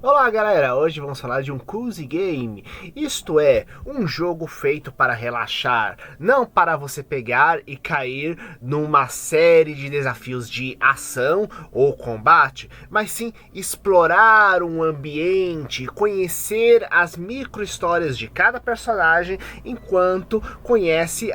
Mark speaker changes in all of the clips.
Speaker 1: Olá galera, hoje vamos falar de um cozy game, isto é, um jogo feito para relaxar, não para você pegar e cair numa série de desafios de ação ou combate, mas sim explorar um ambiente, conhecer as micro-histórias de cada personagem enquanto conhece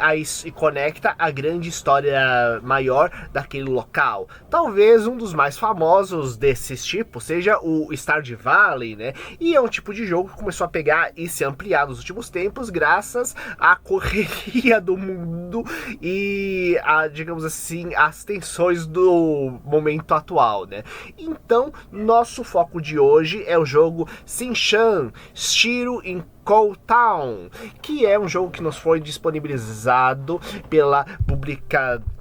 Speaker 1: e conecta a grande história maior daquele local. Talvez um dos mais famosos desses tipos seja o Stardew Valley, né? E é um tipo de jogo que começou a pegar e se ampliar nos últimos tempos graças à correria do mundo e digamos assim, as tensões do momento atual, né? Então, nosso foco de hoje é o jogo Shinchan Shiro in Coal Town, que é um jogo que nos foi disponibilizado pela publicadora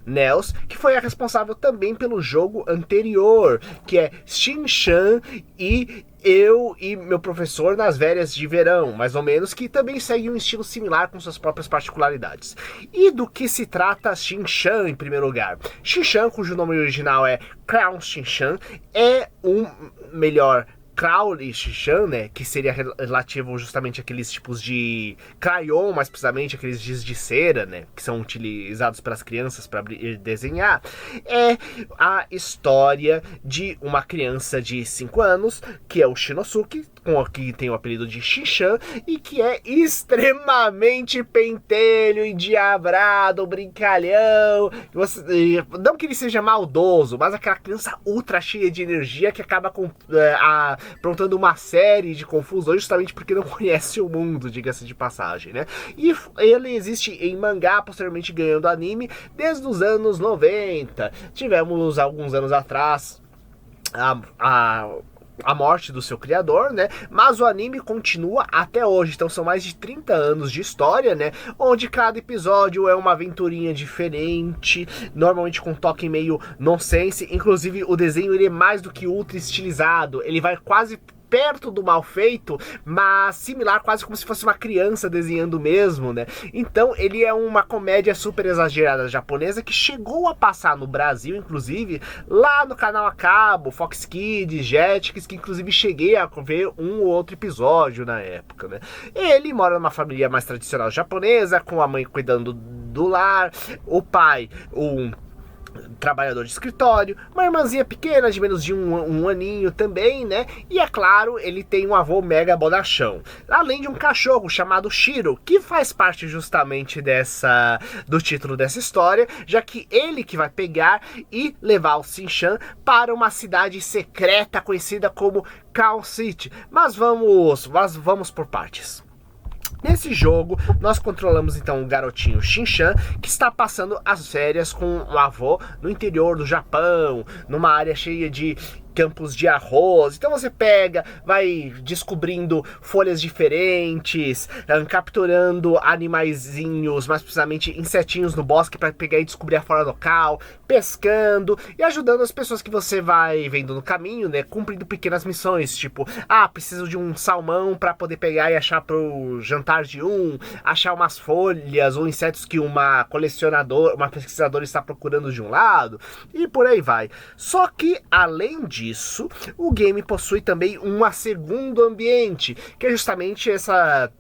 Speaker 1: Nels, que foi a responsável também pelo jogo anterior, que é Shinchan e Eu e Meu Professor nas Férias de Verão, mais ou menos, que também segue um estilo similar com suas próprias particularidades. E do que se trata Shinchan em primeiro lugar? Shinchan, cujo nome original é Crown Shinchan, é um melhor Crowley Shinchan, né, que seria relativo justamente àqueles tipos de crayon, mais precisamente aqueles giz de cera, né, que são utilizados pelas crianças para desenhar, é a história de uma criança de 5 anos, que é o Shinosuke, que tem o apelido de Shinchan, e que é extremamente pentelho, endiabrado, brincalhão, não que ele seja maldoso, mas aquela criança ultra cheia de energia que acaba aprontando uma série de confusões justamente porque não conhece o mundo, diga-se de passagem, né? E ele existe em mangá, posteriormente ganhando anime, desde os anos 90. Tivemos alguns anos atrás a morte do seu criador, né? Mas o anime continua até hoje, então são mais de 30 anos de história, né? Onde cada episódio é uma aventurinha diferente, normalmente com um toque meio nonsense. Inclusive o desenho ele é mais do que ultra estilizado, ele vai quase perto do mal feito, mas similar, quase como se fosse uma criança desenhando mesmo, né? Então ele é uma comédia super exagerada japonesa que chegou a passar no Brasil, inclusive, lá no canal a cabo, Fox Kids, Jetix, que inclusive cheguei a ver um ou outro episódio na época, né? Ele mora numa família mais tradicional japonesa, com a mãe cuidando do lar, o pai, trabalhador de escritório, uma irmãzinha pequena de menos de um aninho também, né? E é claro, ele tem um avô mega bonachão. Além de um cachorro chamado Shiro, que faz parte justamente do título dessa história, já que ele que vai pegar e levar o Shinchan para uma cidade secreta conhecida como Cow City. Mas vamos por partes. Nesse jogo, nós controlamos então o garotinho Shinchan, que está passando as férias com o avô no interior do Japão, numa área cheia de campos de arroz. Então você pega, vai descobrindo folhas diferentes, capturando animaizinhos, mais precisamente insetinhos no bosque para pegar e descobrir a flora local, pescando e ajudando as pessoas que você vai vendo no caminho, né, cumprindo pequenas missões, tipo, preciso de um salmão para poder pegar e achar pro jantar de achar umas folhas ou insetos que uma pesquisadora está procurando de um lado, e por aí vai. Só que, além disso, o game possui também um segundo ambiente, que é justamente essa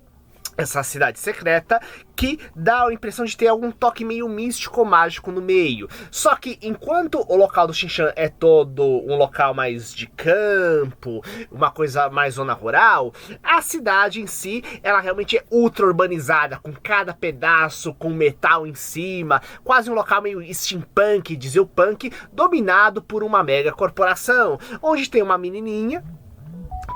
Speaker 1: cidade secreta, que dá a impressão de ter algum toque meio místico mágico no meio. Só que enquanto o local do Shinchan é todo um local mais de campo, uma coisa mais zona rural, a cidade em si, ela realmente é ultra urbanizada, com cada pedaço com metal em cima, quase um local meio steampunk, dieselpunk, dominado por uma mega corporação, onde tem uma menininha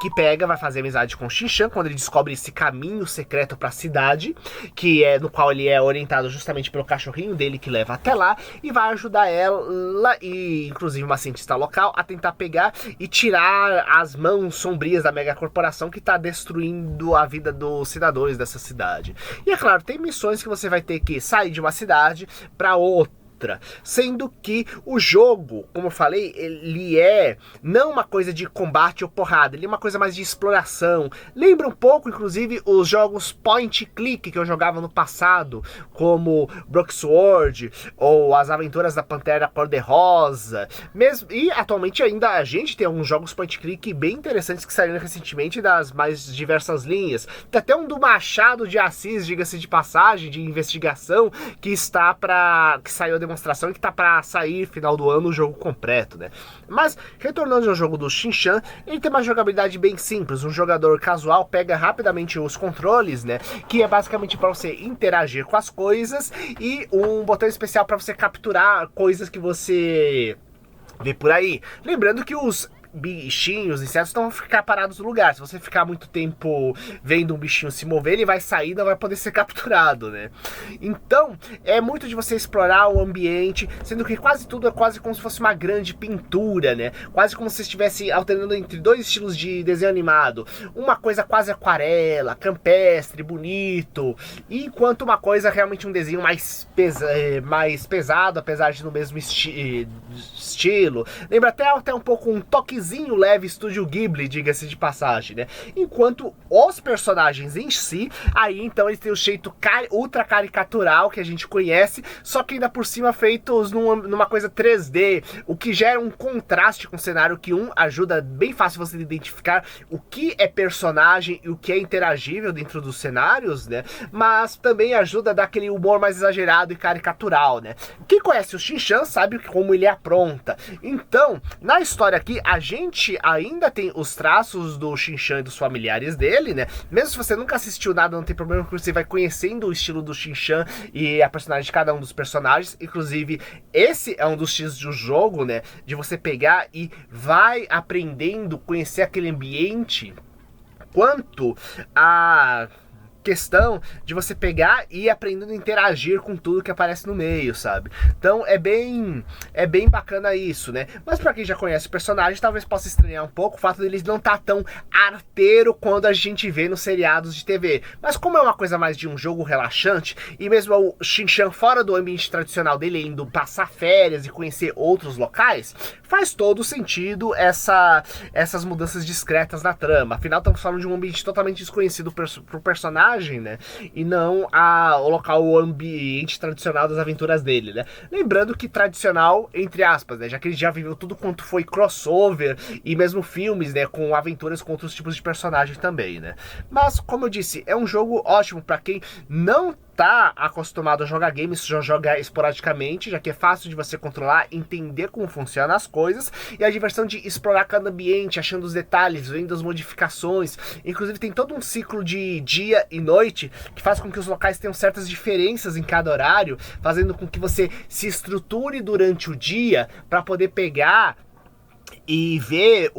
Speaker 1: que vai fazer amizade com o Shinchan quando ele descobre esse caminho secreto para a cidade, que é no qual ele é orientado justamente pelo cachorrinho dele que leva até lá, e vai ajudar ela e inclusive uma cientista local a tentar pegar e tirar as mãos sombrias da mega corporação que está destruindo a vida dos cidadãos dessa cidade. E é claro, tem missões que você vai ter que sair de uma cidade para outra, outra, sendo que o jogo, como eu falei, ele é não uma coisa de combate ou porrada, ele é uma coisa mais de exploração. Lembra um pouco, inclusive, os jogos point click que eu jogava no passado, como Brooksword ou As Aventuras da Pantera Cor-de-Rosa. E atualmente ainda a gente tem alguns jogos point click bem interessantes que saíram recentemente das mais diversas linhas. Tem até um do Machado de Assis, diga-se de passagem, de investigação, que saiu a demonstração e que tá para sair final do ano o jogo completo, né? Mas retornando ao jogo do Xinxiang, ele tem uma jogabilidade bem simples. Um jogador casual pega rapidamente os controles, né? Que é basicamente para você interagir com as coisas, e um botão especial para você capturar coisas que você vê por aí. Lembrando que os bichinhos, insetos, não vão ficar parados no lugar. Se você ficar muito tempo vendo um bichinho se mover, ele vai sair e não vai poder ser capturado, né? Então, é muito de você explorar o ambiente, sendo que quase tudo é quase como se fosse uma grande pintura, né? Quase como se você estivesse alternando entre dois estilos de desenho animado. Uma coisa quase aquarela, campestre, bonito, enquanto uma coisa realmente um desenho mais pesado, apesar de no mesmo estilo. Lembra até um pouco um toquezinho leve Estúdio Ghibli, diga-se de passagem, né? Enquanto os personagens em si, aí então eles têm o jeito ultra caricatural que a gente conhece, só que ainda por cima feitos numa coisa 3D, o que gera um contraste com o cenário, que ajuda bem fácil você identificar o que é personagem e o que é interagível dentro dos cenários, né? Mas também ajuda a dar aquele humor mais exagerado e caricatural, né? Quem conhece o Xinxiang sabe como ele apronta. Então, na história aqui, a gente ainda tem os traços do Xinxiang e dos familiares dele, né? Mesmo se você nunca assistiu nada, não tem problema, porque você vai conhecendo o estilo do Xinxiang e a personagem de cada um dos personagens. Inclusive, esse é um dos estilos do jogo, né? De você pegar e vai aprendendo, conhecer aquele ambiente, quanto a questão de você pegar e ir aprendendo a interagir com tudo que aparece no meio, sabe? Então é bem bacana isso, né? Mas pra quem já conhece o personagem, talvez possa estranhar um pouco o fato dele não estar tão arteiro quando a gente vê nos seriados de TV. Mas como é uma coisa mais de um jogo relaxante, e mesmo o Xinxiang fora do ambiente tradicional dele, indo passar férias e conhecer outros locais, faz todo sentido essas mudanças discretas na trama. Afinal, estamos falando de um ambiente totalmente desconhecido pro personagem, né? E não o local, o ambiente tradicional das aventuras dele, né? Lembrando que tradicional, entre aspas, né? Já que ele já viveu tudo quanto foi crossover e mesmo filmes, né? Com aventuras com outros tipos de personagens também, né? Mas, como eu disse, é um jogo ótimo para quem não tá acostumado a jogar games, já joga esporadicamente, já que é fácil de você controlar, entender como funcionam as coisas, e a diversão de explorar cada ambiente, achando os detalhes, vendo as modificações. Inclusive tem todo um ciclo de dia e noite, que faz com que os locais tenham certas diferenças em cada horário, fazendo com que você se estruture durante o dia para poder pegar e ver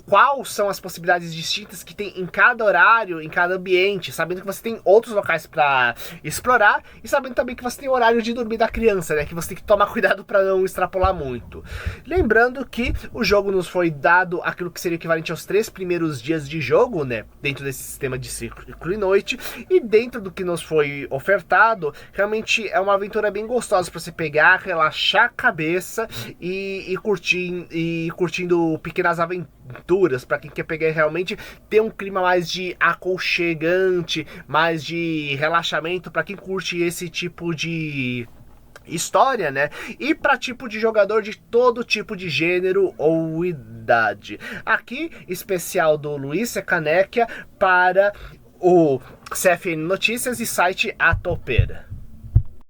Speaker 1: quais são as possibilidades distintas que tem em cada horário, em cada ambiente, sabendo que você tem outros locais para explorar e sabendo também que você tem o horário de dormir da criança, né, que você tem que tomar cuidado para não extrapolar muito. Lembrando que o jogo nos foi dado aquilo que seria equivalente aos 3 primeiros dias de jogo, né, dentro desse sistema de ciclo e noite, e dentro do que nos foi ofertado, realmente é uma aventura bem gostosa para você pegar, relaxar a cabeça e curtindo pequenas aventuras, para quem quer pegar e realmente ter um clima mais de aconchegante, mais de relaxamento, para quem curte esse tipo de história, né? E para tipo de jogador de todo tipo de gênero ou idade. Aqui, especial do Luiz Secanequia para o CFN Notícias e site A Topeira.